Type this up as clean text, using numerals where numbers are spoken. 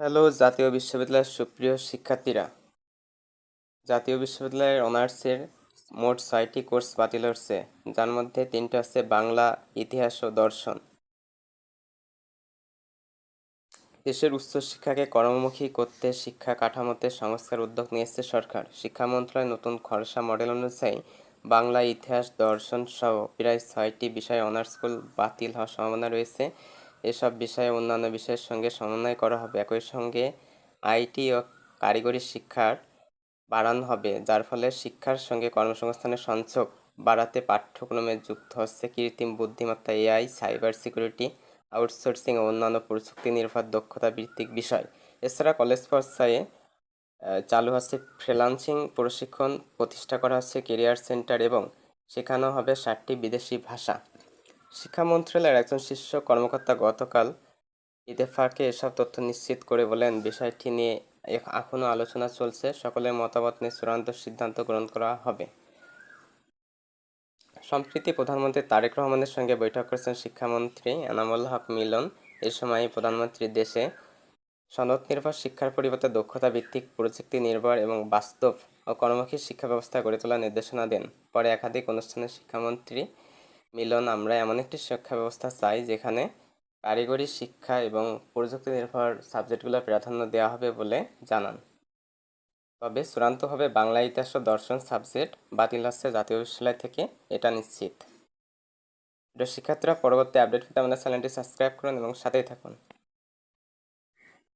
Hello জাতীয় বিশ্ববিদ্যালয়ের সুপ্রিয় শিক্ষার্থীরা। জাতীয় বিশ্ববিদ্যালয়ের অনার্সের মোট ৬টি কোর্স বাতিল হচ্ছে, যার মধ্যে ৩টা হচ্ছে বাংলা, ইতিহাস ও দর্শন। দেশের উচ্চশিক্ষাকে কর্মমুখী করতে শিক্ষা কাঠামোতে সংস্কার উদ্যোগ নিয়েছে সরকার। শিক্ষা মন্ত্রণালয়ের নতুন খসড়া মডেল অনুযায়ী বাংলা, ইতিহাস, দর্শন সহ প্রায় ৬টি বিষয়ে অনার্স স্কুল বাতিল হওয়ার সম্ভাবনা রয়েছে। এসব বিষয়ে অন্যান্য বিষয়ের সঙ্গে সমন্বয় করা হবে। একই সঙ্গে আইটি ও কারিগরি শিক্ষার বাড়ানো হবে, যার ফলে শিক্ষার সঙ্গে কর্মসংস্থানের সংযোগ বাড়াতে পাঠ্যক্রমে যুক্ত হচ্ছে কৃত্রিম বুদ্ধিমত্তা, এআই, সাইবার সিকিউরিটি, আউটসোর্সিং ও অন্যান্য প্রযুক্তি নির্ভর দক্ষতা ভিত্তিক বিষয়। এছাড়া কলেজ পর্যায়ে চালু হচ্ছে ফ্রিল্যান্সিং প্রশিক্ষণ, প্রতিষ্ঠা করা হচ্ছে কেরিয়ার সেন্টার এবং শেখানো হবে 60টি বিদেশি ভাষা। শিক্ষা মন্ত্রণালয়ের একজন শীর্ষ কর্মকর্তা গতকাল ইত্তেফাকে এসব তথ্য নিশ্চিত করে বলেন, বিষয়টি নিয়ে এখনও আলোচনা চলছে, সকলের মতামত নিয়ে চূড়ান্ত সিদ্ধান্ত গ্রহণ করা হবে। সম্প্রতি প্রধানমন্ত্রী তারেক রহমানের সঙ্গে বৈঠক করেছেন শিক্ষামন্ত্রী এনামুল হক মিলন। এ সময় প্রধানমন্ত্রী দেশে সনদ নির্ভর শিক্ষার পরিবর্তে দক্ষতা ভিত্তিক, প্রযুক্তি নির্ভর এবং বাস্তব ও কর্মমুখী শিক্ষা ব্যবস্থা গড়ে তোলার নির্দেশনা দেন। পরে একাধিক অনুষ্ঠানে শিক্ষামন্ত্রী মিলন, আমরা এমন একটি শিক্ষা ব্যবস্থা চাই যেখানে কারিগরি শিক্ষা এবং প্রযুক্তি নির্ভর সাবজেক্টগুলো প্রাধান্য দেওয়া হবে বলে জানান। তবে চূড়ান্তভাবে বাংলা, ইতিহাস ও দর্শন সাবজেক্ট বাতিল হচ্ছে জাতীয় বিশ্ববিদ্যালয় থেকে, এটা নিশ্চিত। প্রিয় শিক্ষার্থীরা, পরবর্তী আপডেট পেতে আমাদের চ্যানেলটি সাবস্ক্রাইব করুন এবং সাথেই থাকুন।